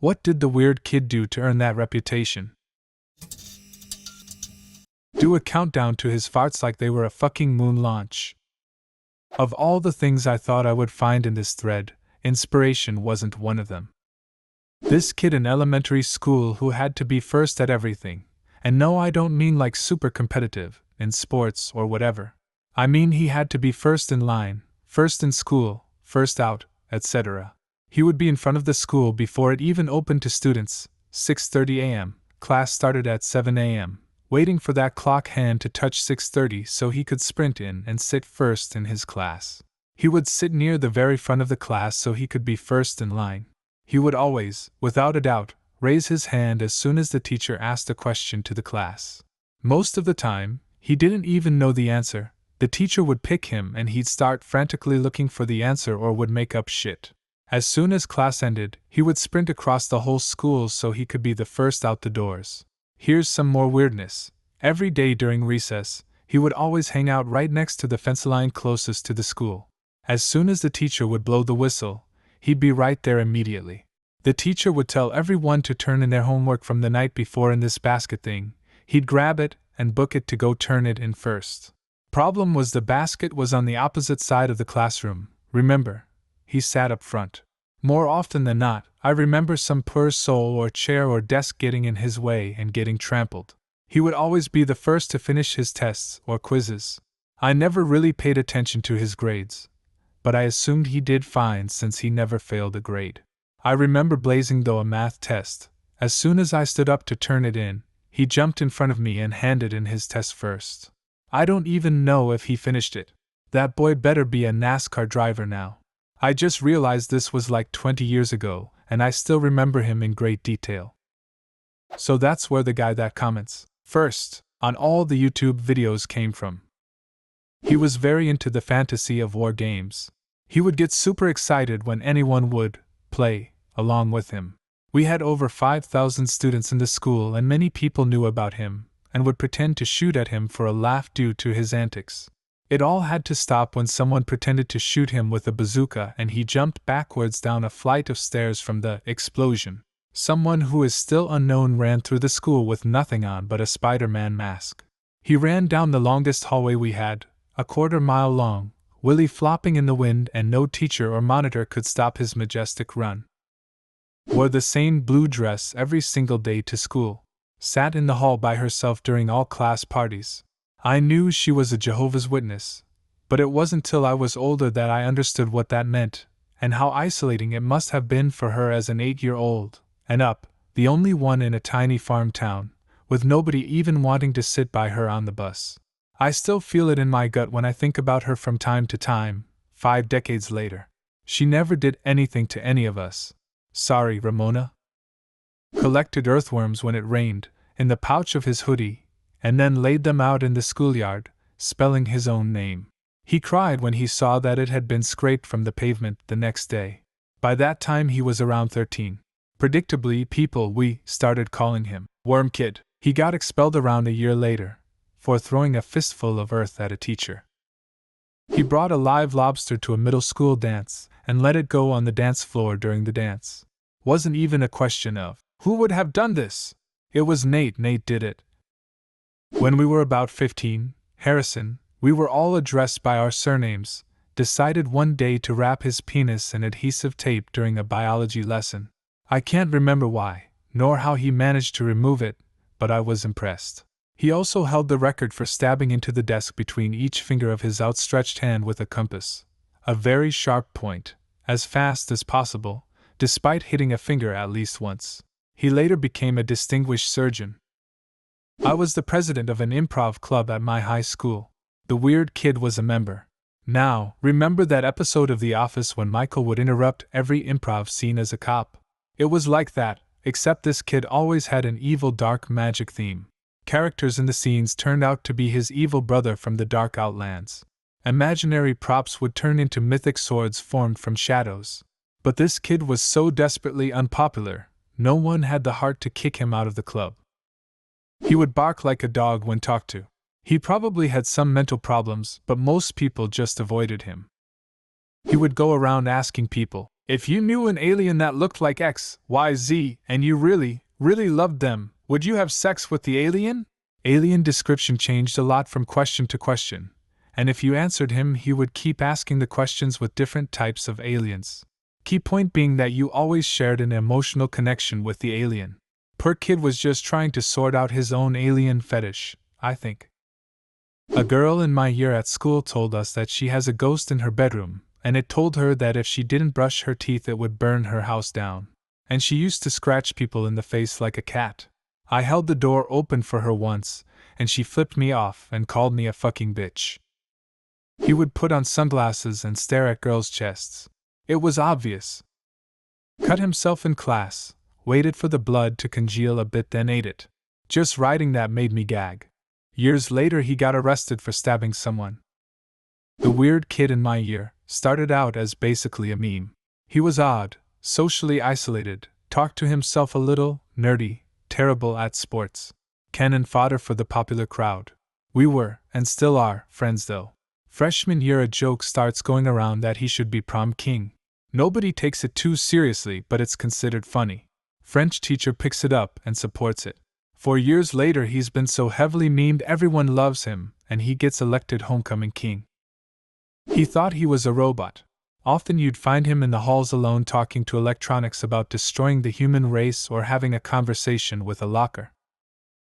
What did the weird kid do to earn that reputation? Do a countdown to his farts like they were a fucking moon launch. Of all the things I thought I would find in this thread, inspiration wasn't one of them. This kid in elementary school who had to be first at everything, and no, I don't mean like super competitive, in sports or whatever. I mean he had to be first in line, first in school, first out, etc. He would be in front of the school before it even opened to students, 6:30 a.m., class started at 7 a.m., waiting for that clock hand to touch 6:30 so he could sprint in and sit first in his class. He would sit near the very front of the class so he could be first in line. He would always, without a doubt, raise his hand as soon as the teacher asked a question to the class. Most of the time, he didn't even know the answer. The teacher would pick him and he'd start frantically looking for the answer or would make up shit. As soon as class ended, he would sprint across the whole school so he could be the first out the doors. Here's some more weirdness. Every day during recess, he would always hang out right next to the fence line closest to the school. As soon as the teacher would blow the whistle, he'd be right there immediately. The teacher would tell everyone to turn in their homework from the night before in this basket thing. He'd grab it and book it to go turn it in first. Problem was the basket was on the opposite side of the classroom. Remember, he sat up front. More often than not, I remember some poor soul or chair or desk getting in his way and getting trampled. He would always be the first to finish his tests or quizzes. I never really paid attention to his grades, but I assumed he did fine since he never failed a grade. I remember blazing though a math test. As soon as I stood up to turn it in, he jumped in front of me and handed in his test first. I don't even know if he finished it. That boy better be a NASCAR driver now. I just realized this was like 20 years ago, and I still remember him in great detail. So that's where the guy that comments first on all the YouTube videos came from. He was very into the fantasy of war games. He would get super excited when anyone would play along with him. We had over 5,000 students in the school and many people knew about him and would pretend to shoot at him for a laugh due to his antics. It all had to stop when someone pretended to shoot him with a bazooka and he jumped backwards down a flight of stairs from the explosion. Someone who is still unknown ran through the school with nothing on but a Spider-Man mask. He ran down the longest hallway we had, a quarter-mile long, willy flopping in the wind, and no teacher or monitor could stop his majestic run. Wore the same blue dress every single day to school. Sat in the hall by herself during all class parties. I knew she was a Jehovah's Witness, but it wasn't till I was older that I understood what that meant, and how isolating it must have been for her as an 8-year-old, and up, the only one in a tiny farm town, with nobody even wanting to sit by her on the bus. I still feel it in my gut when I think about her from time to time, 5 decades later. She never did anything to any of us. Sorry, Ramona. Collected earthworms when it rained, in the pouch of his hoodie, and then laid them out in the schoolyard, spelling his own name. He cried when he saw that it had been scraped from the pavement the next day. By that time he was around 13. Predictably, we started calling him Worm Kid. He got expelled around a year later, for throwing a fistful of earth at a teacher. He brought a live lobster to a middle school dance, and let it go on the dance floor during the dance. Wasn't even a question of, who would have done this? It was Nate did it. When we were about 15, Harrison, we were all addressed by our surnames, decided one day to wrap his penis in adhesive tape during a biology lesson. I can't remember why, nor how he managed to remove it, but I was impressed. He also held the record for stabbing into the desk between each finger of his outstretched hand with a compass, a very sharp point, as fast as possible, despite hitting a finger at least once. He later became a distinguished surgeon. I was the president of an improv club at my high school. The weird kid was a member. Now, remember that episode of The Office when Michael would interrupt every improv scene as a cop? It was like that, except this kid always had an evil dark magic theme. Characters in the scenes turned out to be his evil brother from the Dark Outlands. Imaginary props would turn into mythic swords formed from shadows. But this kid was so desperately unpopular, no one had the heart to kick him out of the club. He would bark like a dog when talked to. He probably had some mental problems, but most people just avoided him. He would go around asking people, If you knew an alien that looked like X, Y, Z, and you really, really loved them, would you have sex with the alien? Alien description changed a lot from question to question, and if you answered him, he would keep asking the questions with different types of aliens. Key point being that you always shared an emotional connection with the alien. Per kid was just trying to sort out his own alien fetish, I think. A girl in my year at school told us that she has a ghost in her bedroom, and it told her that if she didn't brush her teeth it would burn her house down. And she used to scratch people in the face like a cat. I held the door open for her once, and she flipped me off and called me a fucking bitch. He would put on sunglasses and stare at girls' chests. It was obvious. Cut himself in class, waited for the blood to congeal a bit, then ate it. Just writing that made me gag. Years later he got arrested for stabbing someone. The weird kid in my year started out as basically a meme. He was odd, socially isolated, talked to himself a little, nerdy, terrible at sports. Cannon fodder for the popular crowd. We were, and still are, friends though. Freshman year a joke starts going around that he should be prom king. Nobody takes it too seriously, but it's considered funny. French teacher picks it up and supports it. 4 years later he's been so heavily memed everyone loves him, and he gets elected homecoming king. He thought he was a robot. Often you'd find him in the halls alone talking to electronics about destroying the human race or having a conversation with a locker.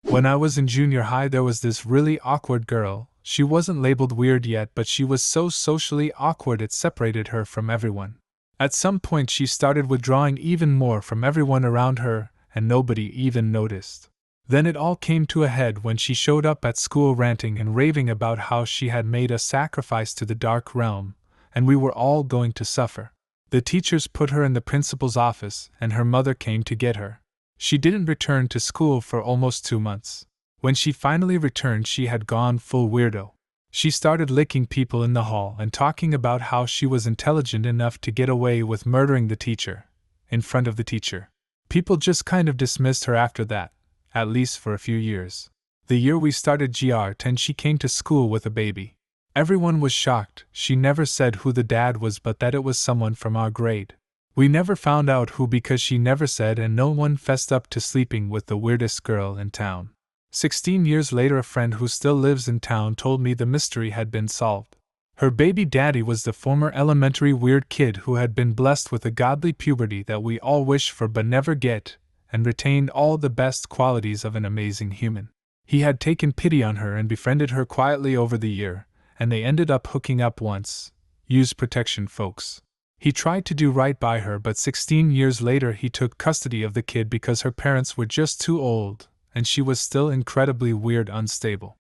When I was in junior high there was this really awkward girl. She wasn't labeled weird yet, but she was so socially awkward it separated her from everyone. At some point she started withdrawing even more from everyone around her, and nobody even noticed. Then it all came to a head when she showed up at school ranting and raving about how she had made a sacrifice to the dark realm, and we were all going to suffer. The teachers put her in the principal's office, and her mother came to get her. She didn't return to school for almost 2 months. When she finally returned she had gone full weirdo. She started licking people in the hall and talking about how she was intelligent enough to get away with murdering the teacher, in front of the teacher. People just kind of dismissed her after that, at least for a few years. The year we started GR10 she came to school with a baby. Everyone was shocked. She never said who the dad was, but that it was someone from our grade. We never found out who because she never said, and no one fessed up to sleeping with the weirdest girl in town. 16 years later a friend who still lives in town told me the mystery had been solved. Her baby daddy was the former elementary weird kid who had been blessed with a godly puberty that we all wish for but never get, and retained all the best qualities of an amazing human. He had taken pity on her and befriended her quietly over the year, and they ended up hooking up once. Use protection, folks. He tried to do right by her, but 16 years later he took custody of the kid because her parents were just too old, and she was still incredibly weird, unstable.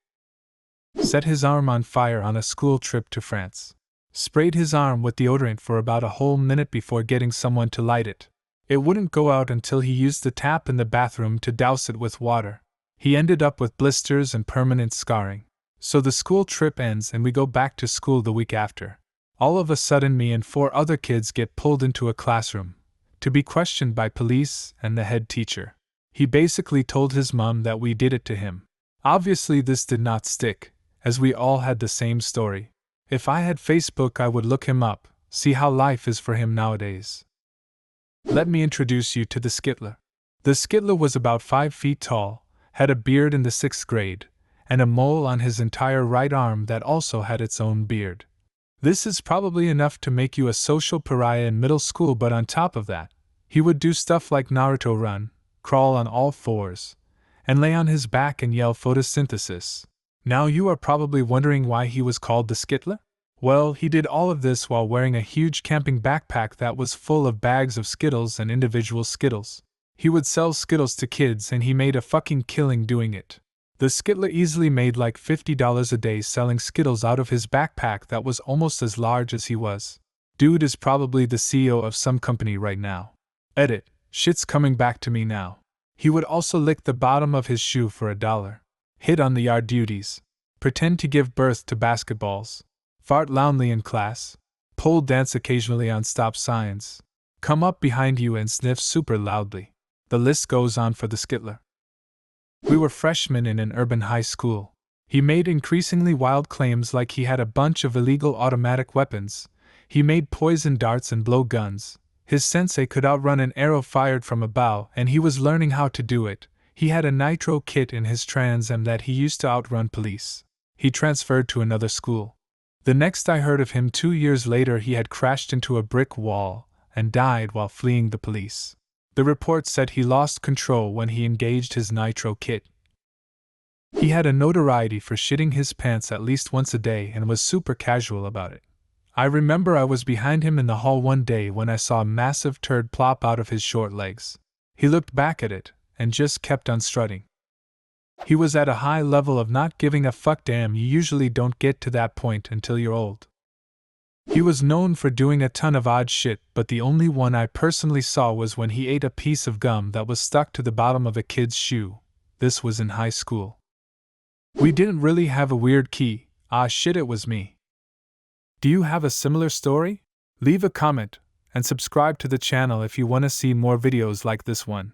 Set his arm on fire on a school trip to France. Sprayed his arm with deodorant for about a whole minute before getting someone to light it. It wouldn't go out until he used the tap in the bathroom to douse it with water. He ended up with blisters and permanent scarring. So the school trip ends and we go back to school the week after. All of a sudden me and 4 other kids get pulled into a classroom to be questioned by police and the head teacher. He basically told his mom that we did it to him. Obviously this did not stick, as we all had the same story. If I had Facebook I would look him up, see how life is for him nowadays. Let me introduce you to the Skittler. The Skittler was about 5 feet tall, had a beard in the 6th grade, and a mole on his entire right arm that also had its own beard. This is probably enough to make you a social pariah in middle school, but on top of that, he would do stuff like Naruto run, crawl on all 4s, and lay on his back and yell photosynthesis. Now you are probably wondering why he was called the Skittler? Well, he did all of this while wearing a huge camping backpack that was full of bags of Skittles and individual Skittles. He would sell Skittles to kids and he made a fucking killing doing it. The Skittler easily made like $50 a day selling Skittles out of his backpack that was almost as large as he was. Dude is probably the CEO of some company right now. Edit. Shit's coming back to me now. He would also lick the bottom of his shoe for $1. Hit on the yard duties. Pretend to give birth to basketballs. Fart loudly in class. Pole dance occasionally on stop signs. Come up behind you and sniff super loudly. The list goes on for the Skittler. We were freshmen in an urban high school. He made increasingly wild claims like he had a bunch of illegal automatic weapons. He made poison darts and blow guns. His sensei could outrun an arrow fired from a bow, and he was learning how to do it. He had a nitro kit in his Trans Am that he used to outrun police. He transferred to another school. The next I heard of him 2 years later, he had crashed into a brick wall and died while fleeing the police. The report said he lost control when he engaged his nitro kit. He had a notoriety for shitting his pants at least once a day and was super casual about it. I remember I was behind him in the hall one day when I saw a massive turd plop out of his short legs. He looked back at it and just kept on strutting. He was at a high level of not giving a fuck. Damn, you usually don't get to that point until you're old. He was known for doing a ton of odd shit, but the only one I personally saw was when he ate a piece of gum that was stuck to the bottom of a kid's shoe. This was in high school. We didn't really have a weird key. Ah shit, it was me. Do you have a similar story? Leave a comment and subscribe to the channel if you want to see more videos like this one.